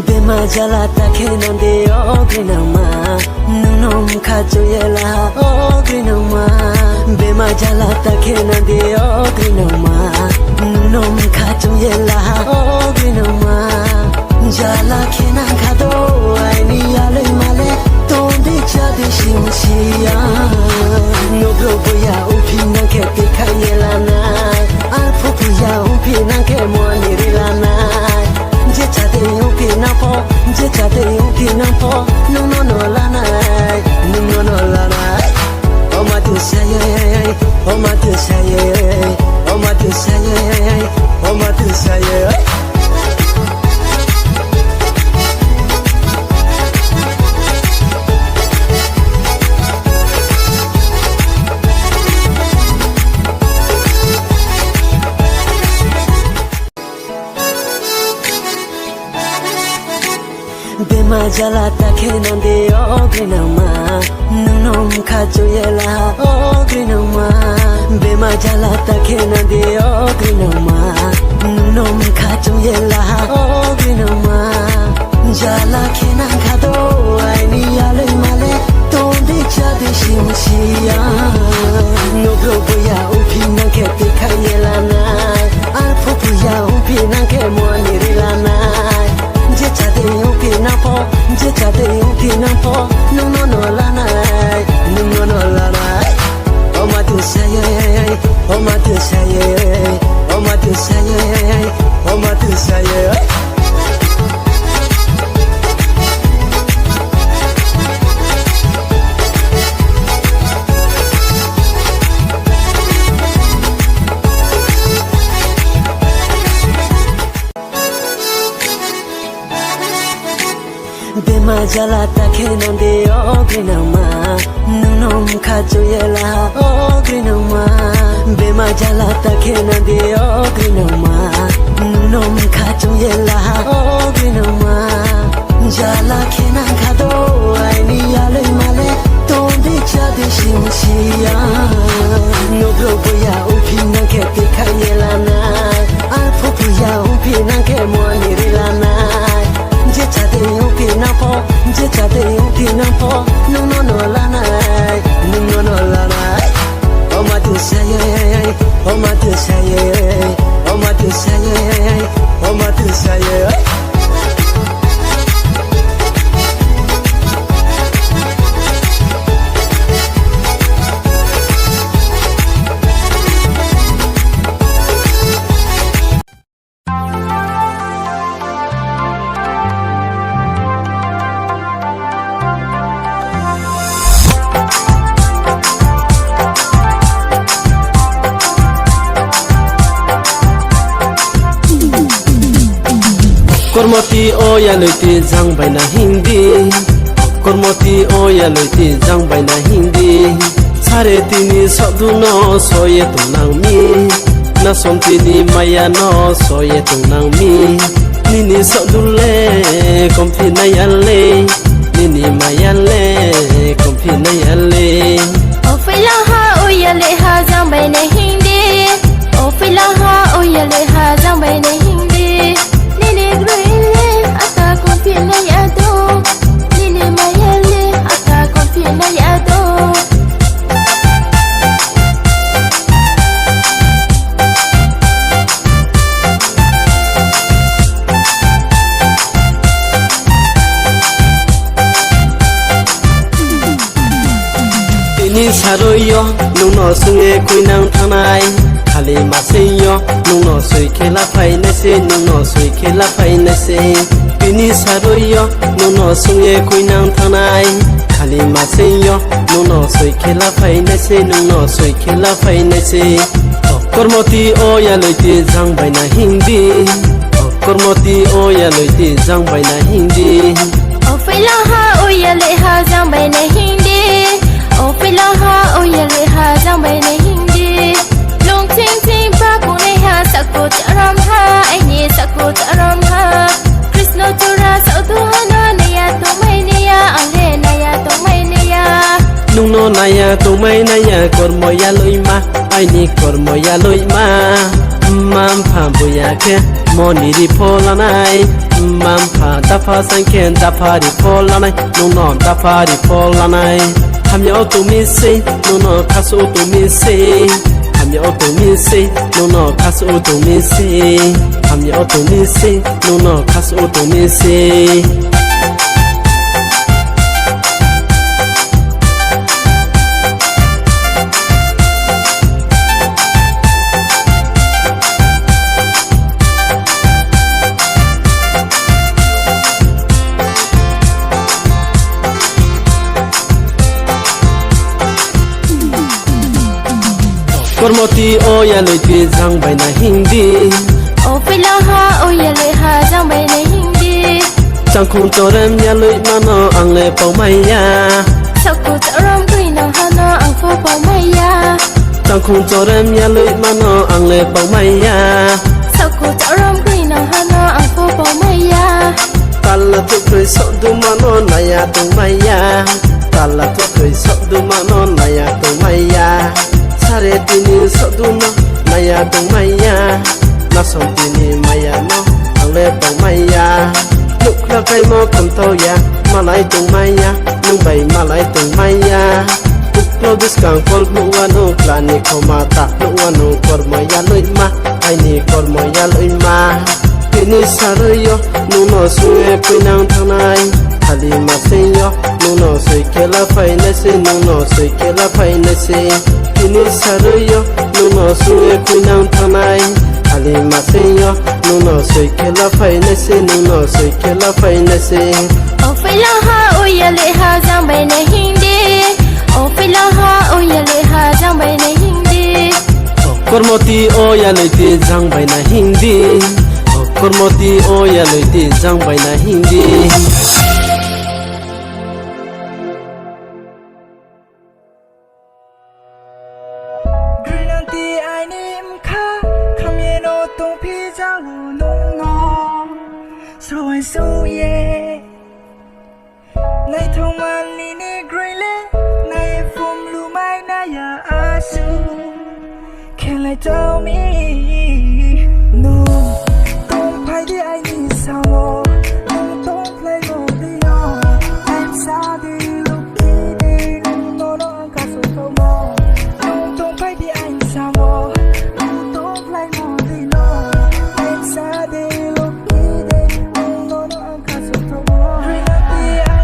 Bema jala takhenande o grinama Nunom khajoyela o grinama Bema jala takhenande o grinama Nunom khajoyela o grinama Jala khena khado aini yale male Tondi chade shimshia No bloya upi nanke tikhayela na Alphuya upi nanke moanirila Jechade upi napo Jechade upi napo No no no lana No no no lana Oh my to say Oh my to say Oh my to say Oh my to say Bema jala takhenande o grinama Nunom khajoyela o grinama Bema jala takhenande o grinama Nunom khajoyela o grinama Jala khena khado aini yale male Tondi chade shimshia No bloya upi nanke tikhayela na Alphuya upi nanke moanirila na Jechade upi napo Jechade upi napo No no no lana No no no lana Oh my to say Oh my to say Oh my to say Oh my to say Bema jala takhenande o grinama Nunom khajoyela o grinama Bema jala takhenande o grinama Nunom khajoyela o grinama Jala khena khado aini yale male Tondi chade shimshia No bloya upi nanke tikhayela na Alphuya upi nanke moanirila na Jechade upi napo Jechade upi napo No no no lana No no no lana Oh my to say Oh my to say Oh my to say Oh my to say Kormoti oya loiti jang bai na hindi Kormoti oya loiti jang bai na hindi Sare tini sabdu no soye tunang mi Na som tini maya no soye tunang mi Nini sabdu le kompi na yale Nini maya le kompi na yale Ofilaha oya le ha jang bai na hindi Ofilaha oya le ha jang bai na hindi Ata confina yado Nini mayale Ata confina yado Tini saroyo Nuno sunge kuinang tanay Khali maseyo Nuno sui khela phai nase Nuno sui khela phai nase Tini saroyo Nuno sunge kuinang tanay Khali maseyo Nuno sui khela phai nase Nuno sui khela phai nase Kormoti oya loiti jang bai na hindi Kormoti oya loiti jang bai na hindi Ofilaha oya le ha jang bai na hindi Ofilaha oya le ha jang bai na hindi Long ting ting pa ko ne ha sakut aram ha ai ni sakut aram ha Krishna chura sa tu hana ne ya to mai ne ya ale na ya to mai ne ya Nung no na ya to mai na ya kormo ya loi ma ai ni kormo ya loi ma mam pham bu ya ke moni di phola nai mam pha da pha san ken da pha di phola nai no no da pha di phola nai ham yo to mi se no no kaso to mi se ham yo to mi se no no kaso to mi se ham yo to mi se no no kaso to mi se Kormoti o ya loi ti jang bai na hindi o pila ha o ya le ha jang bai na hindi chang khung to rem ya loi ma no ang le pau mai ya sak ko ta ram kui nang ha no ang pho pau mai ya chang khung to rem ya loi ma no ang le pau mai ya sak ko ta ram kui nang ha no ang pho pau mai ya tala tu koi so du ma no na ya tu mai ya tala tu koi so du ma no na ya tu mai ya sare tini so du no na ya tu mai ya na so tini mai ya no ang le pau mai ya lúc là cây mò cầm tàu ya mà lại tung mai ya nung bay mà lại tung mai ya lúc lo bis kang kol nu wano klani koma ta nu wano kor mo ya loi ma ai ni kor mo ya loi ma kini saroyo nu no suye pinang thanai hali ma seyo nu no soi kela phai na se nu no soi kela phai na se kini saroyo nu no suye pinang thanai hali ma seyo nu no soi kela phai na se nu no soi kela phai na se o pila ha o ya le ha jang bai na hindi o pila ha o ya le ha jang bai na hindi Kormoti o ya loi ti jang bai na hindi Kormoti o ya loi ti jang bai na hindi Grinanti ai nim kha kham ye no tung phi jang nung no so ai so ye nai thong man ni ni grey le nai from lu mai na ya asu can I tell me no don't fight the I need some don't play no the I'm sorry look it no no I'm got so more don't fight the I need some don't play no the I'm sorry look it no no I'm got so more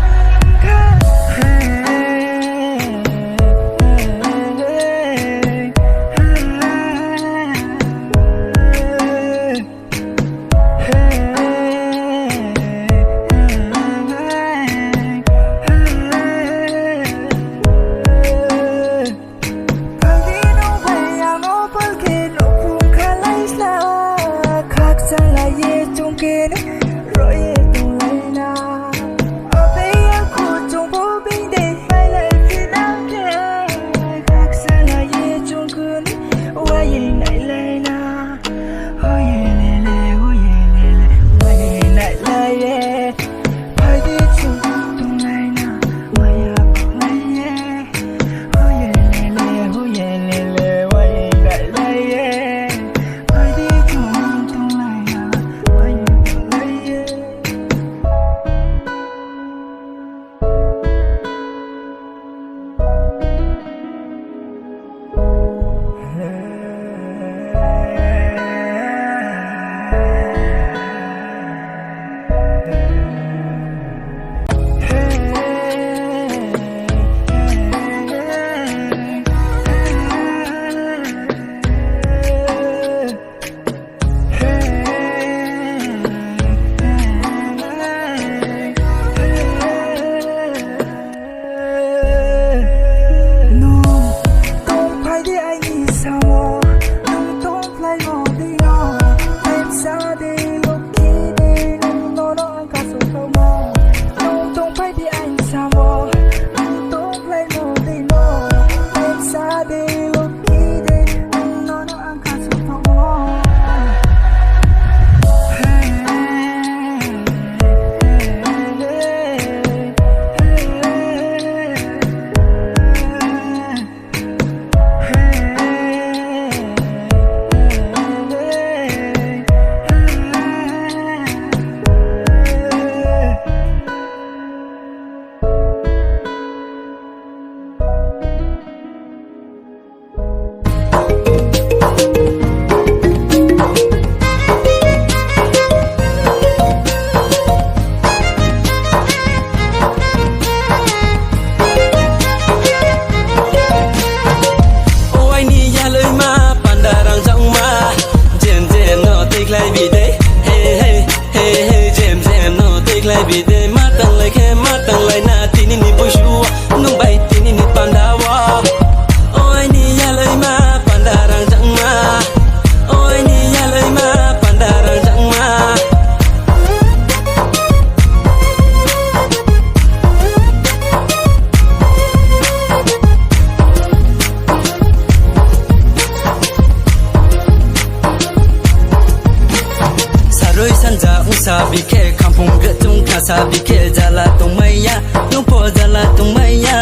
lối san ra ung sa bi khe kham phong gre tung kha sa bi khe jala tung mai ya nung po jala tung mai ya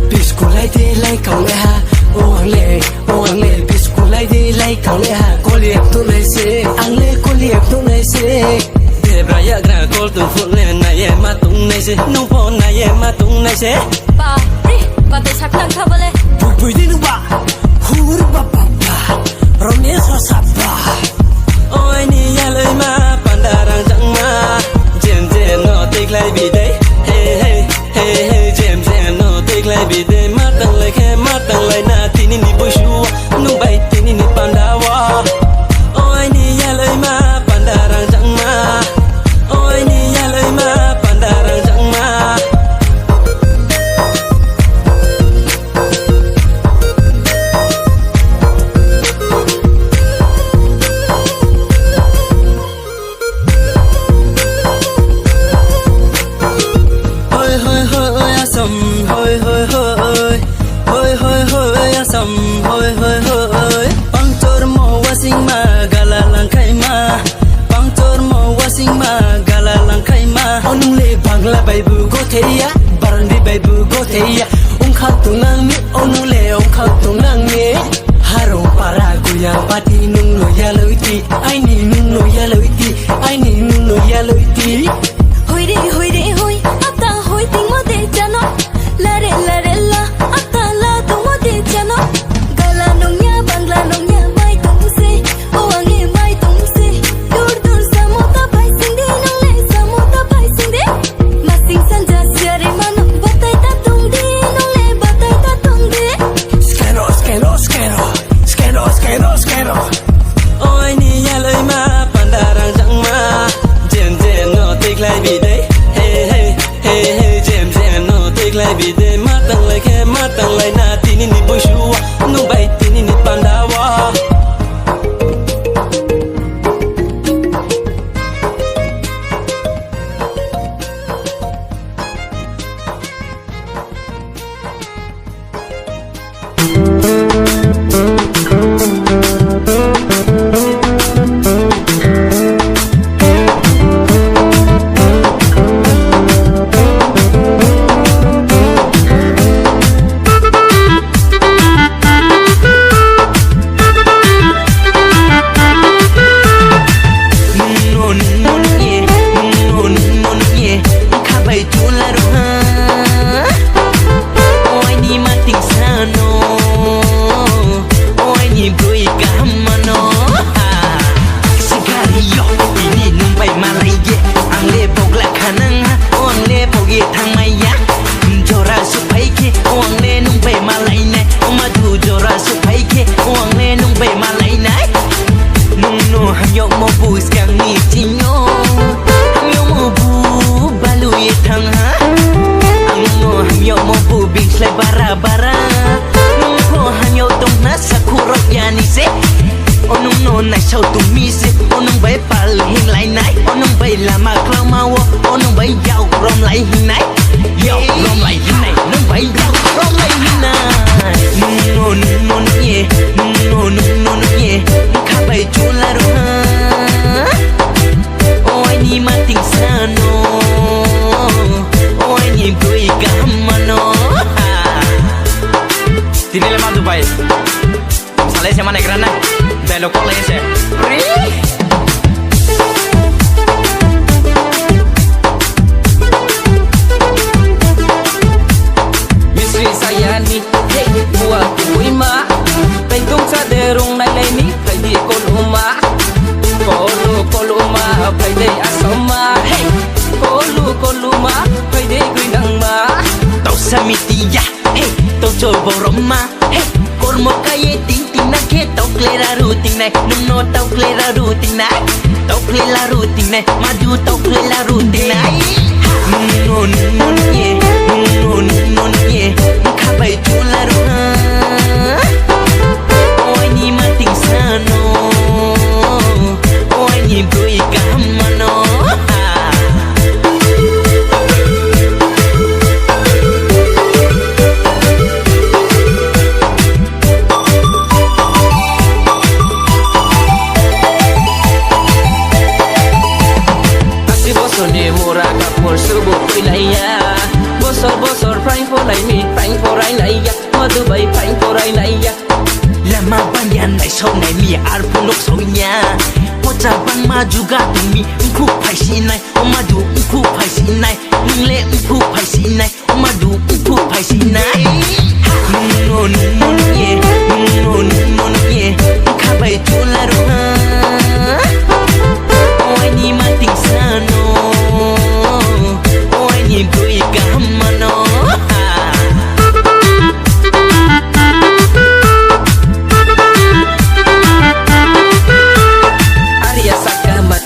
bisku lai de lai kaung le ha o ang le bisku lai de lai kaung le ha ko liep tu lai se ang le ko liep tu lai se de bra ya gra kol tu phun le na ye ma tung nai se nung po na ye ma tung nai se pa ri pa te sak nang khabale bui đi nu ba hur ba ba ba romye sa sa ba ôi ni ya lời ma pandarang chẳng ma jem jem no take lại bị đấy hey hey hey hey jem jem no take lại bị đấy mắt tăng lại na tin ni bôi shu nu bay tin ni pandawa ôi ni ya lời ma pandarang chẳng ma ôi ni ya lời ma pandarang chẳng ma bang chor mo wasing ma gala lang khai ma bang chor mo wasing ma gala lang khai ma onung le bangla bai bu go theya barandi bai bu go theya ung kha tung nang mi onung le ung kha tung nang mi haro para guya pati nung lo ya loiti ai ni nung lo ya loiti ai ni nung lo ya loiti hoi ri ata hoi ting mo de chano la re la ata la tu mo de chano gala nong ya bangla nong ya mai tung se o ange mai tung se dur samota bai sing de nong le samota bai sing de ma sing san ja sare manong batai ta tung de nong le batai ta tung de skero ôi ni ya lời ma pandarang chẳng ma jem jem no take lại bị đấy hey hey hey hey jem jem no take lại bị đấy mắt tăng lại na tin ni bôi shu nu bay tin ni pandawa Samitiya, hey, to choi boroma, hey, kormo kaye ting na ke to klera ruting na, nung no to klera ruting na, to klera ruting na, madu to klera ruting na, no ye, kabai chula ruha, oi ni mating sano, oi ni bui kamano. ya Pocha bang ma juga tumi Ngku pai si nai Omadu ngku pai si nai Ngle ngku pai si nai Omadu ngku pai si nai Nun nun ye Nun nun ye Kabai tula roha Oi ni mating sano Oi ni bui gamano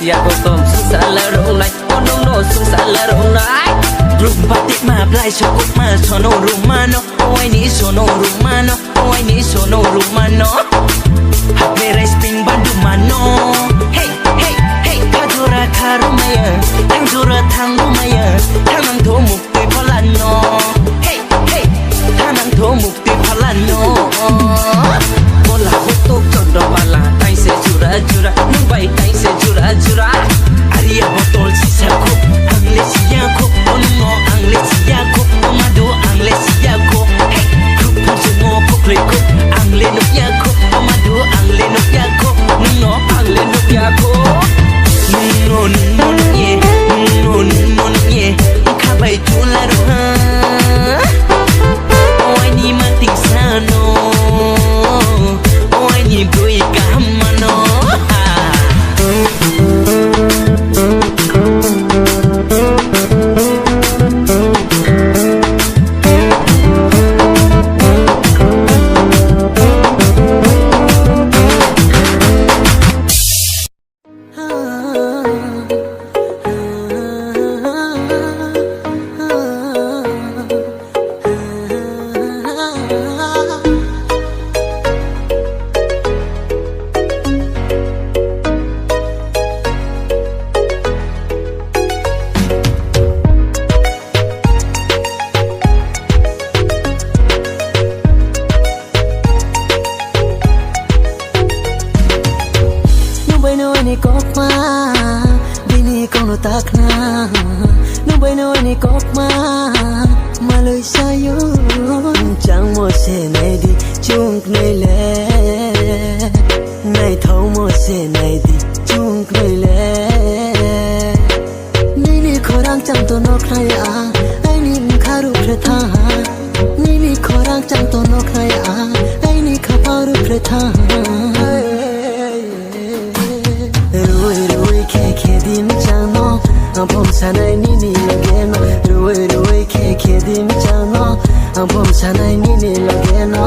Ya kotom susah rong lai ono no susah rong lai Rung batik ma blai sokok ma sono rumano Oi ni sono rumano Oi ni sono rumano Hape resping bandu mano Hey hey hey kajora karumaya Tang jora tang rumaya Tanang to mukti palano Hey hey tanang to mukti palano Bola hotok chodro bala tai se jura jura Nubai tai se jura jura Aria botol sisa ko Angle siya ko Ono angle siya ko Omado angle siya ko Hey Krupo sungo ko kle ko Angle no ya ko Omado angle no ya ko No angle no ya ko No no ye No no ye Kabai tula roha Oi ni mating sano Oi ni bui gamano ni kokma bini kono takna nubai no ni kokma maloi sayo chang mo se nai di chung nei le nai thau mo se nai di chung nei le ni khorang chang to no khai a ai ni kharu pratha ni khorang chang to no khai a ai ni khaparu pratha Kedim chano, ampom sanai nini lageno. Rui kedim chano, ampom sanai nini lageno.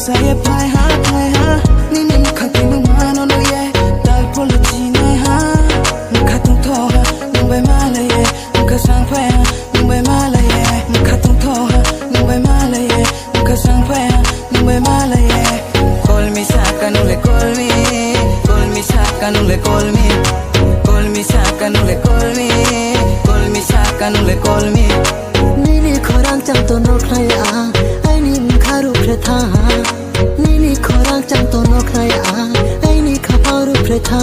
Saya pai ha ni ni khati nu mano no ye dal polo chine ha khatung tho ha nu bai ma la ye ka sang phai ha nu bai ma la ye khatung tho ha nu bai ma la ye ka sang phai ha nu bai ma la ye call me saka nu le call me saka nu le call me saka nu le call me saka nu le call me ni khorang chang to no khai a ai ni kharu pratha ni khorang chang to no khai a ai ni khaparu pratha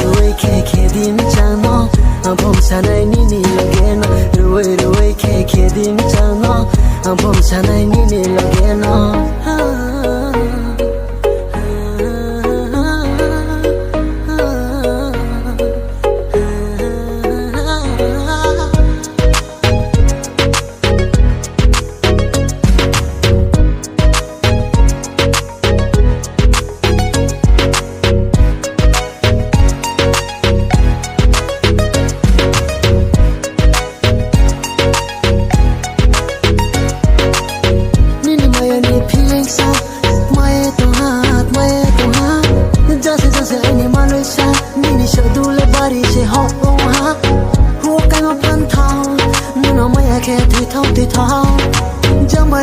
rui kedim chano ampom sanai nini lageno rui kedim chano ampom sanai nini lageno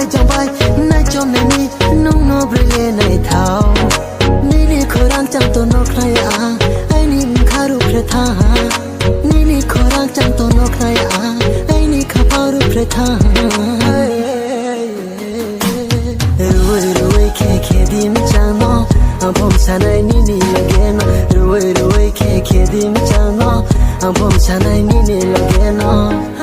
Jump by, night on the knee, no brilliant night how. Nini Koran Chanto no cry, I need Karu Preta. นี่นี่ขอรักจังตัวนกใครไอ้นี่ข้าพารูปประทานรวยแค่ดีไม่จังเนาะผมฉันไอ้นี่นี่ละแกเนาะรวยแค่ดีไม่จังเนาะผมฉันไอ้นี่นี่ละแกเนาะ